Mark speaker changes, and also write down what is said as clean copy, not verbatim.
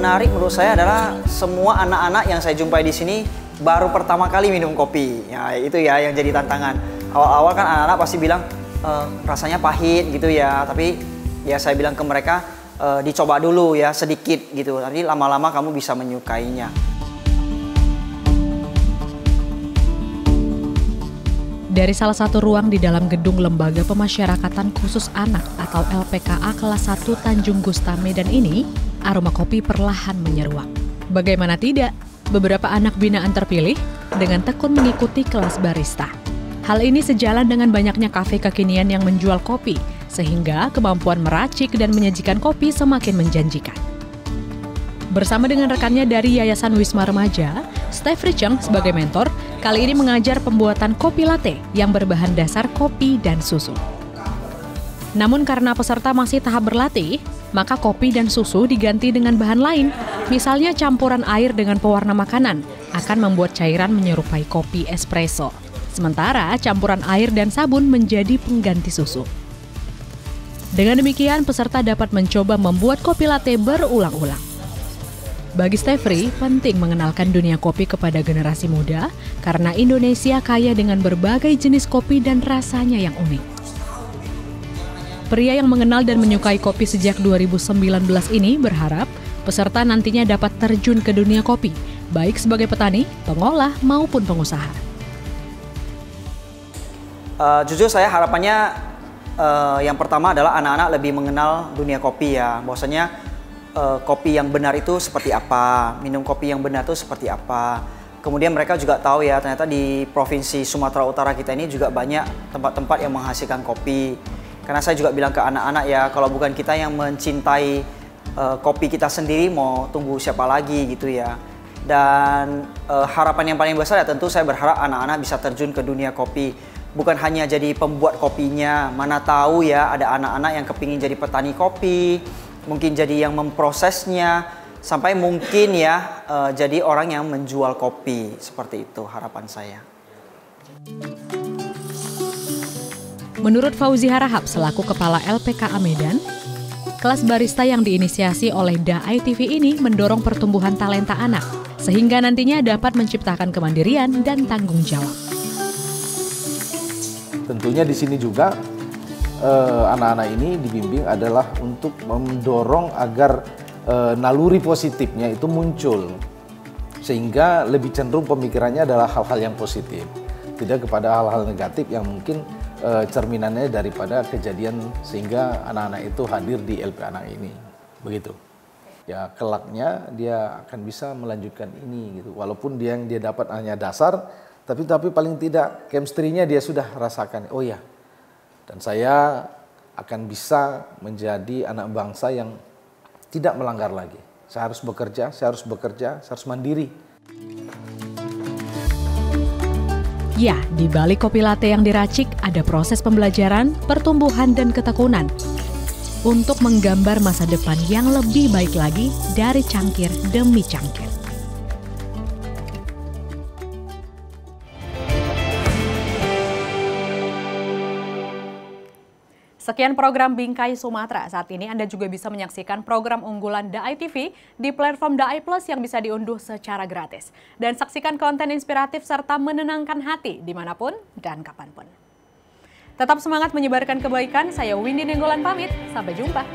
Speaker 1: menarik menurut saya adalah semua anak-anak yang saya jumpai di sini baru pertama kali minum kopi. Ya, itu ya yang jadi tantangan. Awal-awal kan anak-anak pasti bilang rasanya pahit gitu ya. Tapi ya saya bilang ke mereka dicoba dulu ya sedikit gitu. Nanti lama-lama kamu bisa menyukainya.
Speaker 2: Dari salah satu ruang di dalam gedung Lembaga Pemasyarakatan Khusus Anak atau LPKA kelas 1 Tanjung Gusta Medan ini, aroma kopi perlahan menyeruak. Bagaimana tidak, beberapa anak binaan terpilih dengan tekun mengikuti kelas barista. Hal ini sejalan dengan banyaknya kafe kekinian yang menjual kopi, sehingga kemampuan meracik dan menyajikan kopi semakin menjanjikan. Bersama dengan rekannya dari Yayasan Wisma Remaja, Steph Richeng sebagai mentor, kali ini mengajar pembuatan kopi latte yang berbahan dasar kopi dan susu. Namun karena peserta masih tahap berlatih, maka kopi dan susu diganti dengan bahan lain. Misalnya campuran air dengan pewarna makanan akan membuat cairan menyerupai kopi espresso. Sementara campuran air dan sabun menjadi pengganti susu. Dengan demikian, peserta dapat mencoba membuat kopi latte berulang-ulang. Bagi Stefri, penting mengenalkan dunia kopi kepada generasi muda karena Indonesia kaya dengan berbagai jenis kopi dan rasanya yang unik. Pria yang mengenal dan menyukai kopi sejak 2019 ini berharap peserta nantinya dapat terjun ke dunia kopi, baik sebagai petani, pengolah, maupun pengusaha.
Speaker 1: Jujur saya harapannya yang pertama adalah anak-anak lebih mengenal dunia kopi ya. Bahwasanya kopi yang benar itu seperti apa, minum kopi yang benar itu seperti apa. Kemudian mereka juga tahu ya, ternyata di Provinsi Sumatera Utara kita ini juga banyak tempat-tempat yang menghasilkan kopi. Karena saya juga bilang ke anak-anak ya, kalau bukan kita yang mencintai kopi kita sendiri, mau tunggu siapa lagi gitu ya. Dan harapan yang paling besar ya tentu saya berharap anak-anak bisa terjun ke dunia kopi. Bukan hanya jadi pembuat kopinya, mana tahu ya ada anak-anak yang kepingin jadi petani kopi, mungkin jadi yang memprosesnya, sampai mungkin ya jadi orang yang menjual kopi. Seperti itu harapan saya.
Speaker 2: Menurut Fauzi Harahap selaku Kepala LPKA Medan, kelas barista yang diinisiasi oleh DAI TV ini mendorong pertumbuhan talenta anak, sehingga nantinya dapat menciptakan kemandirian dan tanggung jawab.
Speaker 3: Tentunya di sini juga anak-anak ini dibimbing adalah untuk mendorong agar naluri positifnya itu muncul, sehingga lebih cenderung pemikirannya adalah hal-hal yang positif, tidak kepada hal-hal negatif yang mungkin cerminannya daripada kejadian sehingga anak-anak itu hadir di LP anak ini, begitu. Ya kelaknya dia akan bisa melanjutkan ini gitu, walaupun yang dia dapat hanya dasar, tapi paling tidak chemistry-nya dia sudah rasakan. Oh ya. Dan saya akan bisa menjadi anak bangsa yang tidak melanggar lagi. Saya harus bekerja, saya harus mandiri.
Speaker 2: Ya, di balik kopi latte yang diracik ada proses pembelajaran, pertumbuhan, dan ketekunan untuk menggambar masa depan yang lebih baik lagi dari cangkir demi cangkir. Sekian program Bingkai Sumatera. Saat ini Anda juga bisa menyaksikan program unggulan DAI TV di platform DAI Plus yang bisa diunduh secara gratis. Dan saksikan konten inspiratif serta menenangkan hati dimanapun dan kapanpun. Tetap semangat menyebarkan kebaikan. Saya Windy Nenggolan pamit. Sampai jumpa.